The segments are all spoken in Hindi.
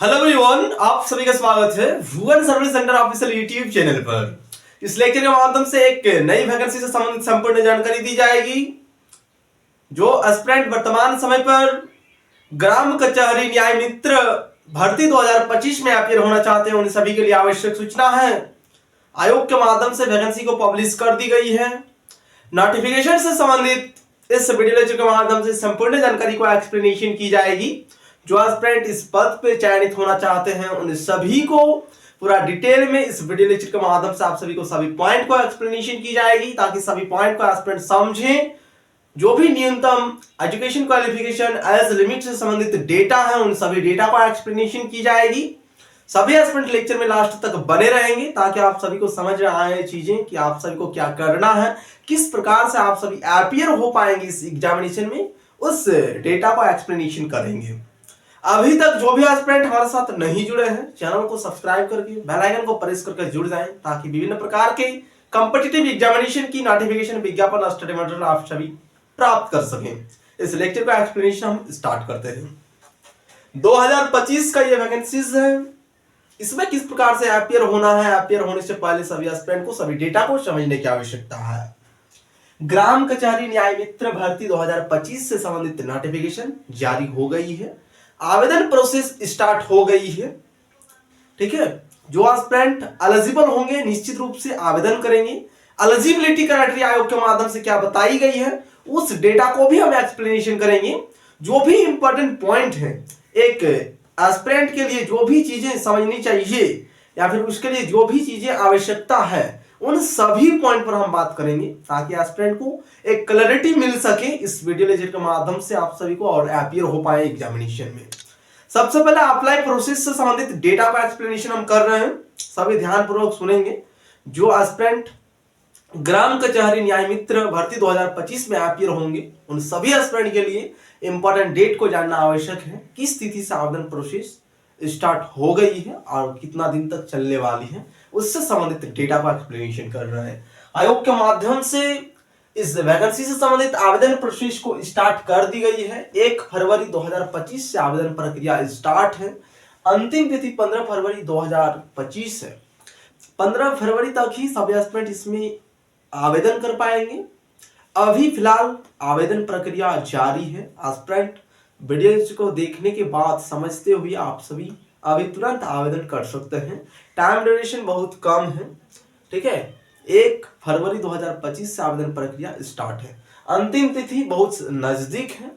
हेलो एवरीवन, आप सभी का स्वागत है Bhuvan service centre official YouTube channel पर। इस लेक्चर के माध्यम से एक नई वैकेंसी से संबंधित संपूर्ण जानकारी दी जाएगी। जो एस्पिरेंट वर्तमान समय पर ग्राम कचहरी न्याय मित्र भर्ती 2025 में अपियर होना चाहते हैं, उन सभी के लिए आवश्यक सूचना है। आयोग के माध्यम से वैकेंसी को पब्लिश कर दी गई है। नोटिफिकेशन से संबंधित इस वीडियो लेक्चर के माध्यम से संपूर्ण जानकारी को एक्सप्लेनेशन की जाएगी। जो एस्पिरेंट इस पद पे चयनित होना चाहते हैं उन सभी को पूरा डिटेल में इस वीडियो लेक्चर के माध्यम से आप सभी को सभी पॉइंट को एक्सप्लेनेशन की जाएगी, ताकि सभी पॉइंट को एस्पिरेंट समझें। जो भी न्यूनतम एजुकेशन क्वालिफिकेशन एज लिमिट से संबंधित डेटा है उन सभी डेटा को एक्सप्लेनेशन की जाएगी। सभी एस्पिरेंट लेक्चर में लास्ट तक बने रहेंगे, ताकि आप सभी को समझ आए चीजें कि आप सभी को क्या करना है, किस प्रकार से आप सभी अपियर हो पाएंगे इस एग्जामिनेशन में, उस डेटा को एक्सप्लेनेशन करेंगे। अभी तक जो भी एस्पिरेंट हमारे साथ नहीं जुड़े हैं, चैनल को सब्सक्राइब करके बेल आइकन को प्रेस करके जुड़ जाएं, ताकि विभिन्न प्रकार के कॉम्पिटिटिव एग्जामिनेशन की नोटिफिकेशन विज्ञापन स्टडी मटेरियल आप सभी प्राप्त कर सकें। इस लेक्चर का एक्सप्लेनेशन हम स्टार्ट करते हैं। 2025 का ये वैकेंसीज है। इसमें किस प्रकार से अपियर होना है, अपियर होने से पहले सभी एस्पिरेंट को सभी डेटा को समझने की आवश्यकता है। ग्राम कचहरी न्याय मित्र भर्ती 2025 से संबंधित नोटिफिकेशन जारी हो गई है। आवेदन प्रोसेस स्टार्ट हो गई है। ठीक है, जो एस्पिरेंट एलिजिबल होंगे निश्चित रूप से आवेदन करेंगे। एलिजिबिलिटी क्राइटेरिया आयोग के माध्यम से क्या बताई गई है उस डेटा को भी हम एक्सप्लेनेशन करेंगे। जो भी इंपॉर्टेंट पॉइंट है, एक एस्पिरेंट के लिए जो भी चीजें समझनी चाहिए या फिर उसके लिए जो भी चीजें आवश्यकता है, उन सभी पॉइंट पर हम बात करेंगे, ताकि एस्पिरेंट को एक क्लैरिटी मिल सके इस वीडियो लेक्चर के माध्यम से आप सभी को और अपियर हो पाए एग्जामिनेशन में। सबसे पहले अप्लाई प्रोसेस से संबंधित डेटा का एक्सप्लेनेशन हम कर रहे हैं, सभी ध्यानपूर्वक सुनेंगे। जो एस्पिरेंट ग्राम कचहरी न्याय मित्र भर्ती 2025 में अपियर होंगे उन सभी एस्पिरेंट के लिए इंपॉर्टेंट डेट को जानना आवश्यक है। किस स्थिति से आवेदन प्रोसेस स्टार्ट हो गई है और कितना दिन तक चलने वाली है, उससे संबंधित डेटा का एक्सप्लेनेशन कर रहे हैं। आयोग के माध्यम से इस वैकेंसी से संबंधित आवेदन प्रोसेस को स्टार्ट कर दी गई है। 1 फरवरी 2025 से आवेदन प्रक्रिया स्टार्ट है। अंतिम तिथि 15 फरवरी 2025 है। 15 फरवरी तक ही सभी एस्पिरेंट इसमें आवेदन कर पाएंगे। अभी फिलहाल आवेदन प्रक्रिया जारी है। एस्पिरेंट वीडियो को देखने के बाद समझते हुए आप सभी अभी तुरंत आवेदन कर सकते हैं। टाइम ड्यूरेशन बहुत कम है। ठीक है, 1 फरवरी 2025 से आवेदन प्रक्रिया स्टार्ट है। अंतिम तिथि बहुत नजदीक है,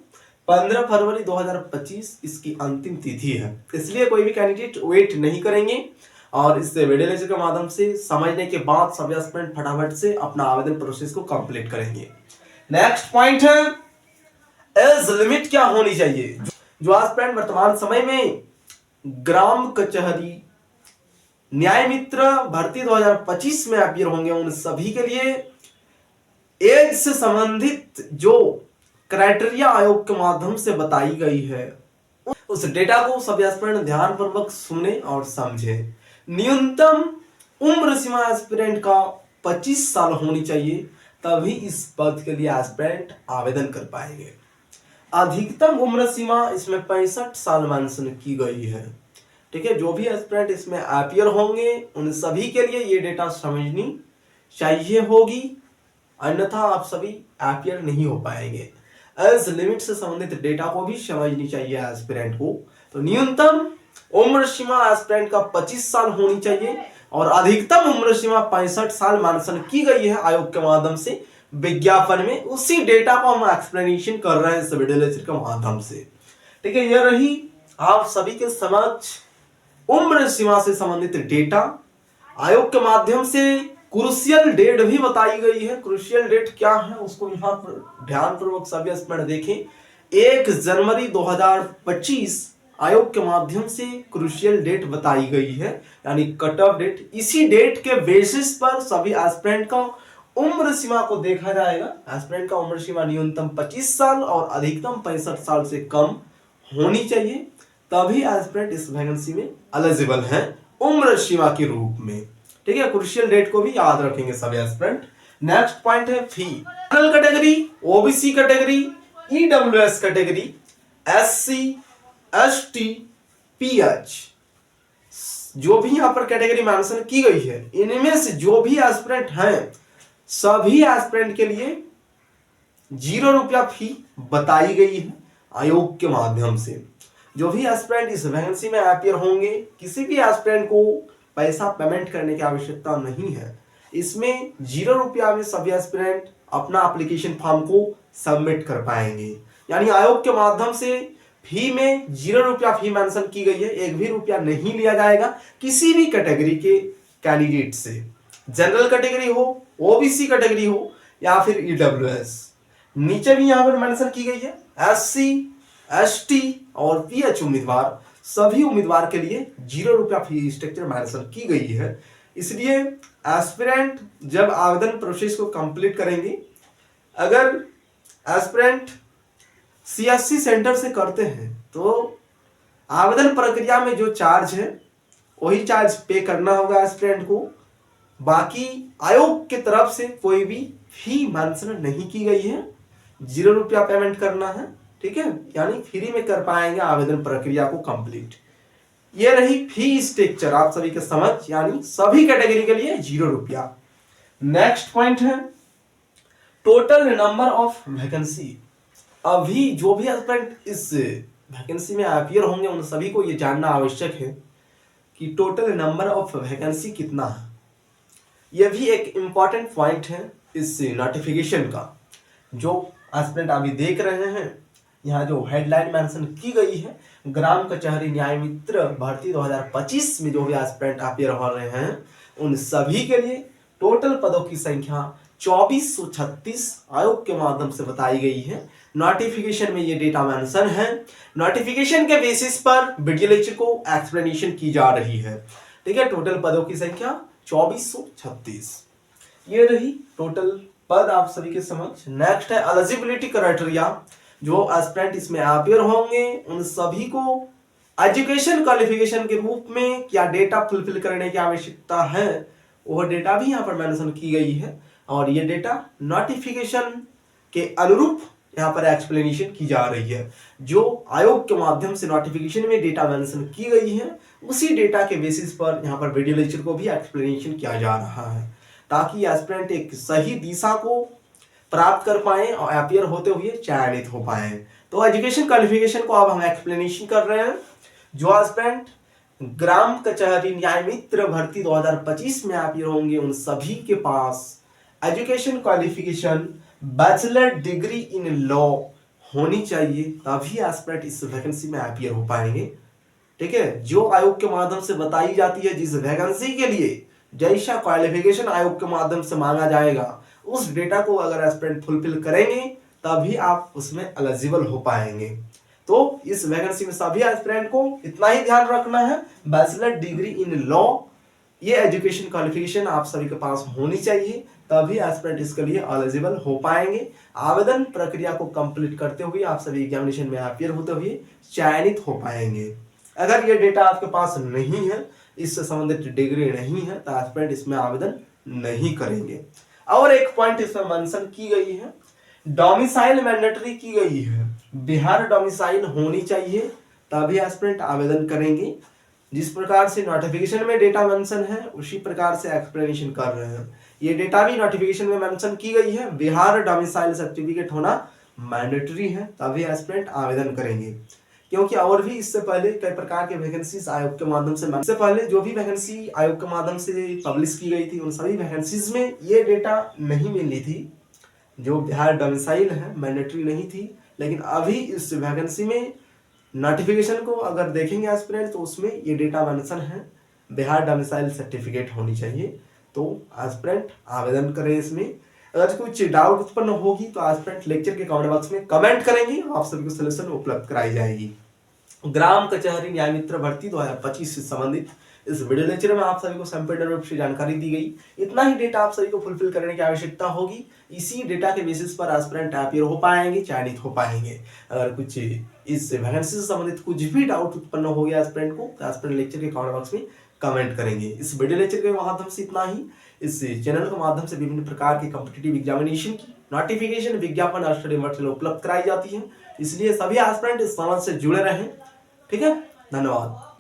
15 फरवरी 2025 इसकी अंतिम तिथि है। इसलिए कोई भी कैंडिडेट वेट नहीं करेंगे और इस वीडियो लेक्चर के माध्यम से समझने के बाद सभी एस्पिरेंट फटाफट से अपना आवेदन प्रोसेस को कंप्लीट करेंगे। नेक्स्ट पॉइंट है एज लिमिट क्या होनी चाहिए। जो एस्पिरेंट वर्तमान समय में ग्राम कचहरी न्याय मित्र भर्ती 2025 में अपियर होंगे उन सभी के लिए एज से संबंधित जो क्राइटेरिया आयोग के माध्यम से बताई गई है उस डेटा को सभी एस्पिरेंट ध्यानपूर्वक सुने और समझे। न्यूनतम उम्र सीमा एस्पिरेंट का 25 साल होनी चाहिए, तभी इस पद के लिए एस्पिरेंट आवेदन कर पाएंगे। अधिकतम उम्र सीमा इसमें 65 साल मेंशन की गई है। ठीक है, जो भी एस्पिरेंट इसमें अपियर होंगे उन सभी के लिए ये डेटा समझनी चाहिए होगी, अन्यथा आप सभी अपियर नहीं हो पाएंगे। एज लिमिट से संबंधित डेटा को भी समझनी चाहिए एस्पिरेंट को। तो न्यूनतम उम्र सीमा एस्पिरेंट का 25 साल होनी चाहिए और अधिकतम उम्र सीमा 65 साल मेंशन की गई है आयोग के माध्यम से विज्ञापन में। उसी डेटा को हम एक्सप्लेनेशन कर रहे हैं इस वीडियो लेक्चर के माध्यम से। ठीक है, यह रही आप सभी के समक्ष उम्र सीमा से संबंधित डेटा। आयोग के माध्यम से क्रूशियल डेट भी बताई गई है। क्रूशियल डेट क्या है उसको यहाँ पर ध्यानपूर्वक सभी एस्पिरेंट देखें। 1 जनवरी 2025 आयोग के माध्यम से क्रूशियल डेट बताई गई है, यानी कट ऑफ डेट। इसी डेट के बेसिस पर सभी एस्पिरेंट का उम्र सीमा को देखा जाएगा। एस्पिरेंट का उम्र सीमा न्यूनतम 25 साल और अधिकतम 65 साल से कम होनी चाहिए, तभी एस्पिरेंट इस वैकेंसी में एलिजिबल हैं उम्र सीमा के रूप में। ठीक है, क्रूशियल डेट को भी याद रखेंगे सभी एस्पिरेंट। नेक्स्ट पॉइंट है fee. General category, OBC category, EWS category, SC, ST, PH, जो भी यहाँ पर कैटेगरी मेंशन की गई है, इनमें से जो भी एस्पिरेंट हैं सभी एस्पिरेंट के लिए 0 रुपया फी बताई गई है आयोग के माध्यम से। जो भी एस्पिरेंट इस वैकेंसी में अपीयर होंगे, किसी भी एस्पिरेंट को पैसा पेमेंट करने की आवश्यकता नहीं है। इसमें 0 रुपया में सभी एस्पिरेंट अपना एप्लीकेशन फॉर्म को सबमिट कर पाएंगे। यानी आयोग के माध्यम से फी में 0 रुपया फी मेंशन की गई है, 1 भी रुपया नहीं लिया जाएगा किसी भी कैटेगरी के कैंडिडेट से, जनरल कैटेगरी हो, ओबीसी कैटेगरी हो या फिर ईडब्ल्यूएस। नीचे भी यहां पर मेंशन की गई है एससी, एसटी और पीएच उम्मीदवार, सभी उम्मीदवार के लिए 0 रुपया फी स्ट्रक्चर मेंशन की गई है। इसलिए एस्पिरेंट जब आवेदन प्रोसेस को कंप्लीट करेंगे, अगर एस्पिरेंट सीएससी सेंटर से करते हैं तो आवेदन प्रक्रिया में जो चार्ज है वही चार्ज पे करना होगा एस्पिरेंट को। बाकी आयोग की तरफ से कोई भी फी मेंशन नहीं की गई है, 0 रुपया पेमेंट करना है, ठीक है, यानी फ्री में कर पाएंगे आवेदन प्रक्रिया को कंप्लीट। ये रही फी स्ट्रक्चर आप सभी के समझ, यानी सभी कैटेगरी के लिए 0 रुपया। नेक्स्ट पॉइंट है टोटल नंबर ऑफ वैकेंसी। अभी जो भी एस्पिरेंट इस वैकेंसी में अपीयर होंगे उन सभी को ये जानना आवश्यक है कि टोटल नंबर ऑफ वैकेंसी कितना है। यह भी एक इंपॉर्टेंट पॉइंट है इस नोटिफिकेशन का। जो एस्पिरेंट अभी देख रहे हैं, यहाँ जो हेडलाइन मेंशन की गई है, ग्राम कचहरी न्याय मित्र भर्ती 2025 में जो भी एस्पिरेंट अपीयर हो रहे हैं उन सभी के लिए टोटल पदों की संख्या 2436 आयोग के माध्यम से बताई गई है। नोटिफिकेशन में ये डेटा मेंशन है। नोटिफिकेशन के बेसिस पर वीडियो लेक्चर को एक्सप्लेनेशन की जा रही है, ठीक है। टोटल पदों की संख्या 2436, ये रही टोटल पद आप सभी के समझ। नेक्स्ट है एलिजिबिलिटी क्राइटेरिया। जो एस्पिरेंट इसमें अपीयर होंगे उन सभी को एजुकेशन क्वालिफिकेशन के रूप में क्या डेटा फुलफिल करने की आवश्यकता है, वह डेटा भी यहाँ पर मेंशन की गई है और ये डेटा नोटिफिकेशन के अनुरूप यहाँ पर एक्सप्लेनेशन की जा रही है। जो आयोग के माध्यम से नोटिफिकेशन में डेटा मेंशन की गई है उसी डेटा के बेसिस पर यहाँ पर वीडियो लेक्चर को भी एक्सप्लेनेशन किया जा रहा है, ताकि एस्पिरेंट एक सही दिशा को प्राप्त कर पाए और अपीयर होते हुए चयनित हो पाए। तो एजुकेशन क्वालिफिकेशन को अब हम एक्सप्लेनेशन कर रहे हैं। जो एस्पिरेंट ग्राम कचहरी न्याय मित्र भर्ती 2025 में अपीयर होंगे उन सभी के पास education qualification bachelor degree in law होनी चाहिए, तभी एस्पिरेंट इस वैकेंसी में अपीयर हो पाएंगे, ठीक है। जो आयोग के माध्यम से बताई जाती है, जिस वैकेंसी के लिए जैसा क्वालिफिकेशन आयोग के माध्यम से मांगा जाएगा उस डेटा को अगर एस्पिरेंट फुलफिल करेंगे तभी आप उसमें एलिजिबल हो पाएंगे। तो इस वैकेंसी में सभी एस्पिरेंट को इतना ही ध्यान रखना है, बैचलर डिग्री इन लॉ ये एजुकेशन क्वालिफिकेशन आप सभी के पास होनी चाहिए, तभी एस्पिरेंट इसके लिए एलिजिबल हो पाएंगे। आवेदन प्रक्रिया को कंप्लीट करते हुए आप सभी एग्जामिनेशन में अपीयर होते हुए चयनित हो पाएंगे। अगर ये डेटा आपके पास नहीं है, इससे संबंधित डिग्री नहीं है, तो एस्पिरेंट इसमें आवेदन नहीं करेंगे। और एक पॉइंट इसमें मेंशन की गई है, डोमिसाइल मैंडेटरी की गई है, बिहार डोमिसाइल होनी चाहिए तभी एस्पिरेंट आवेदन करेंगे। जिस प्रकार से नोटिफिकेशन में डेटा मेंशन है उसी प्रकार से एक्सप्लेनेशन कर रहे हैं। ये डेटा भी नोटिफिकेशन में मेंशन की गई है, बिहार डोमिसाइल सर्टिफिकेट होना मैंडेटरी है तभी एस्पिरेंट आवेदन करेंगे। क्योंकि और भी इससे पहले कई प्रकार के वैकेंसीज आयोग के माध्यम से, इससे पहले जो भी वैकेंसी आयोग के माध्यम से पब्लिश की गई थी उन सभी वैकेंसीज में ये डेटा नहीं मिली थी। जो बिहार डोमिसाइल है मैंडेटरी नहीं थी, लेकिन अभी इस वैकेंसी में नोटिफिकेशन को अगर देखेंगे एस्पिरेंट तो उसमें ये डेटा मेंशन है, बिहार डोमिसाइल सर्टिफिकेट होनी चाहिए, तो एस्पिरेंट आवेदन करें। इसमें अगर कुछ डाउट उत्पन्न होगी तो एस्पिरेंट लेक्चर के कमेंट बॉक्स में कमेंट करेंगे, आप सभी को सलूशन उपलब्ध कराई जाएगी। ग्राम कचहरी न्याय मित्र भर्ती 2025 से संबंधित इस वीडियो लेक्चर में आप सभी को संपूर्ण रूप से जानकारी दी गई। इतना ही डेटा आप सभी को फुलफिल करने की आवश्यकता होगी। इसी डेटा के बेसिस पर एस्पिरेंट अपीयर हो पाएंगे, चयनित हो पाएंगे। अगर कुछ इस वैकेंसी से संबंधित कुछ भी डाउट उत्पन्न हो गया एस्पिरेंट को, तो एस्पिरेंट लेक्चर के कमेंट बॉक्स में कमेंट करेंगे। इस वीडियो लेक्चर के माध्यम से इतना ही। इस चैनल के माध्यम से विभिन्न प्रकार के कॉम्पिटिटिव एग्जामिनेशन की नोटिफिकेशन, विज्ञापन और स्टडी मटेरियल उपलब्ध कराई जाती है, इसलिए सभी एस्पिरेंट इस समाज से जुड़े रहें, ठीक है। धन्यवाद।